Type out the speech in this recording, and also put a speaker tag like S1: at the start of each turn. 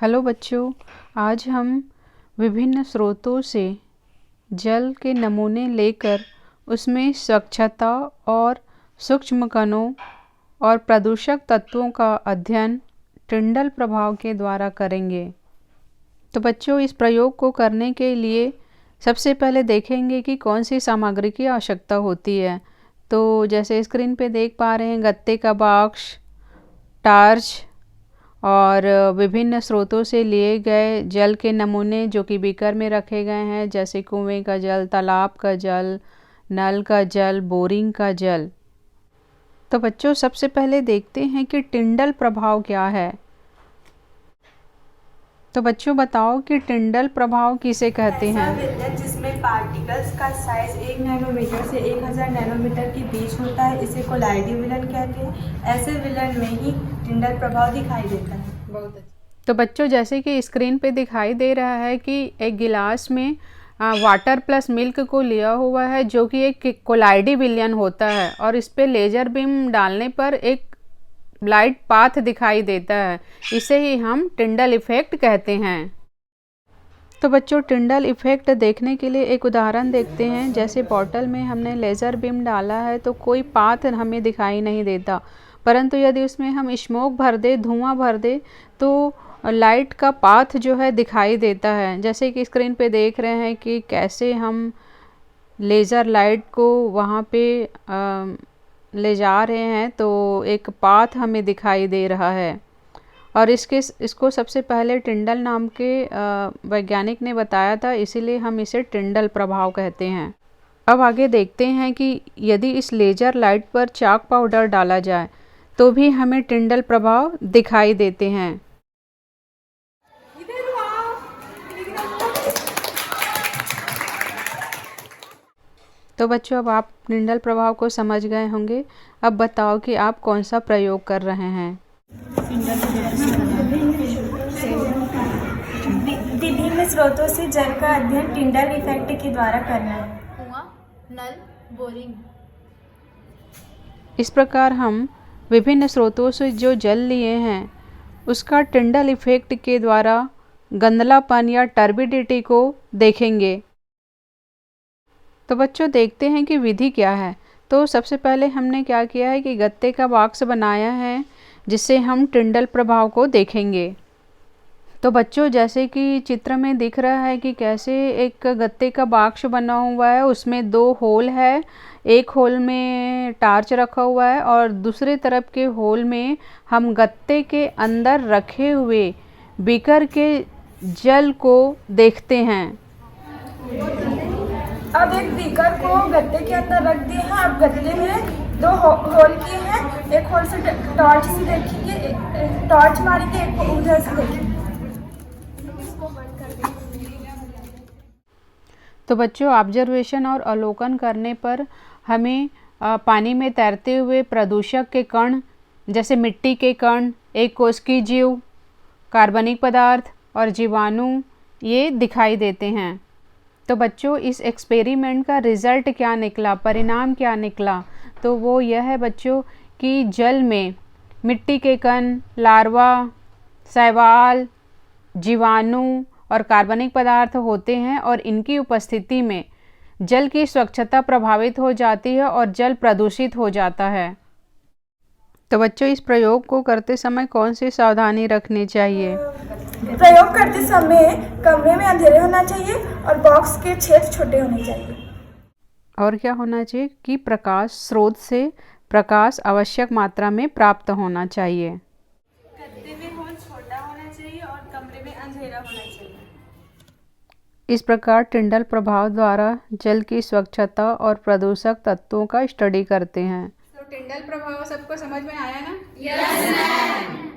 S1: Hello बच्चों, आज हम विभिन्न स्रोतों से जल के नमूने लेकर उसमें स्वच्छता और सूक्ष्म कणों और प्रदूषक तत्वों का अध्ययन टिंडल प्रभाव के द्वारा करेंगे। तो बच्चों, इस प्रयोग को करने के लिए सबसे पहले देखेंगे कि कौन सी सामग्री की आवश्यकता होती है। तो जैसे स्क्रीन पे देख पा रहे हैं, गत्ते का बॉक्स, टार्च और विभिन्न स्रोतों से लिए गए जल के नमूने जो कि बीकर में रखे गए हैं, जैसे कुएं का जल, तालाब का जल, नल का जल, बोरिंग का जल। तो बच्चों, सबसे पहले देखते हैं कि टिंडल प्रभाव क्या है। तो बच्चों बताओ कि टिंडल प्रभाव किसे कहते हैं?
S2: ऐसा विलयन जिसमें पार्टिकल्स का साइज 1 नैनोमीटर से 1000 नैनोमीटर के बीच होता है, इसे कोलाइडी विलयन कहते हैं। ऐसे विलयन में ही टिंडल प्रभाव दिखाई देता है। बहुत अच्छा।
S1: तो बच्चों, जैसे कि स्क्रीन पे दिखाई दे रहा है कि एक गिलास में वाटर प्लस मिल्क को लिया हुआ है, जो कि एक कोलाइडी विलयन होता है, और इस पे लेजर बीम डालने पर एक लाइट पाथ दिखाई देता है। इसे ही हम टिंडल इफेक्ट कहते हैं। तो बच्चों, टिंडल इफेक्ट देखने के लिए एक उदाहरण देखते हैं। जैसे बॉटल में हमने लेज़र बीम डाला है तो कोई पाथ हमें दिखाई नहीं देता, परंतु यदि उसमें हम स्मोक भर दे, धुआं भर दे, तो लाइट का पाथ जो है दिखाई देता है। जैसे कि स्क्रीन पे देख रहे हैं कि कैसे हम लेज़र लाइट को वहाँ पे ले जा रहे हैं, तो एक पाथ हमें दिखाई दे रहा है। और इसको सबसे पहले टिंडल नाम के वैज्ञानिक ने बताया था, इसीलिए हम इसे टिंडल प्रभाव कहते हैं। अब आगे देखते हैं कि यदि इस लेजर लाइट पर चाक पाउडर डाला जाए तो भी हमें टिंडल प्रभाव दिखाई देते हैं। तो बच्चों, अब आप टिंडल प्रभाव को समझ गए होंगे। अब बताओ कि आप कौन सा प्रयोग कर रहे हैं।
S2: विभिन्न स्रोतों से जल का अध्ययन टिंडल इफेक्ट के द्वारा करना है।
S3: कुआं, नल, बोरिंग।
S1: इस प्रकार हम विभिन्न स्रोतों से जो जल लिए हैं उसका टिंडल इफेक्ट के द्वारा गंदलापन या टर्बिडिटी को देखेंगे। तो बच्चों, देखते हैं कि विधि क्या है। तो सबसे पहले हमने क्या किया है कि गत्ते का बॉक्स बनाया है, जिससे हम टिंडल प्रभाव को देखेंगे। तो बच्चों, जैसे कि चित्र में दिख रहा है कि कैसे एक गत्ते का बॉक्स बना हुआ है, उसमें 2 होल है। एक होल में टार्च रखा हुआ है और दूसरे तरफ के होल में हम गत्ते के अंदर रखे हुए बीकर के जल को देखते हैं।
S2: अब एक बीकर को गत्ते के अंदर रख दिए हैं। अब गत्ते में 2 होल किए हैं। एक होल से टॉर्च से देखेंगे, टॉर्च मारेंगे, एक उधर से देखेंगे।
S1: तो बच्चों, ऑब्जर्वेशन और अवलोकन करने पर हमें पानी में तैरते हुए प्रदूषक के कण, जैसे मिट्टी के कण, एक कोशिकीय जीव, कार्बनिक पदार्थ और जीवाणु, ये दिखाई देते हैं। तो बच्चों, इस एक्सपेरिमेंट का रिज़ल्ट क्या निकला, परिणाम क्या निकला? तो वो यह है बच्चों कि जल में मिट्टी के कण, लार्वा, शैवाल, जीवाणु और कार्बनिक पदार्थ होते हैं, और इनकी उपस्थिति में जल की स्वच्छता प्रभावित हो जाती है और जल प्रदूषित हो जाता है। तो बच्चों, इस प्रयोग को करते समय कौन सी सावधानी रखनी चाहिए?
S2: प्रयोग करते समय कमरे में अंधेरे होना चाहिए और बॉक्स के छेद छोटे होने चाहिए।
S1: और क्या होना चाहिए कि प्रकाश स्रोत से प्रकाश आवश्यक मात्रा में प्राप्त होना चाहिए।
S2: गत्ते में होल छोटा होना चाहिए और कमरे में अंधेरा होना चाहिए।
S1: इस प्रकार टिंडल प्रभाव द्वारा जल की स्वच्छता और प्रदूषक तत्वों का स्टडी करते हैं।
S4: तो टिंडल प्रभाव सबको समझ में आया ना?
S3: Yes ma'am.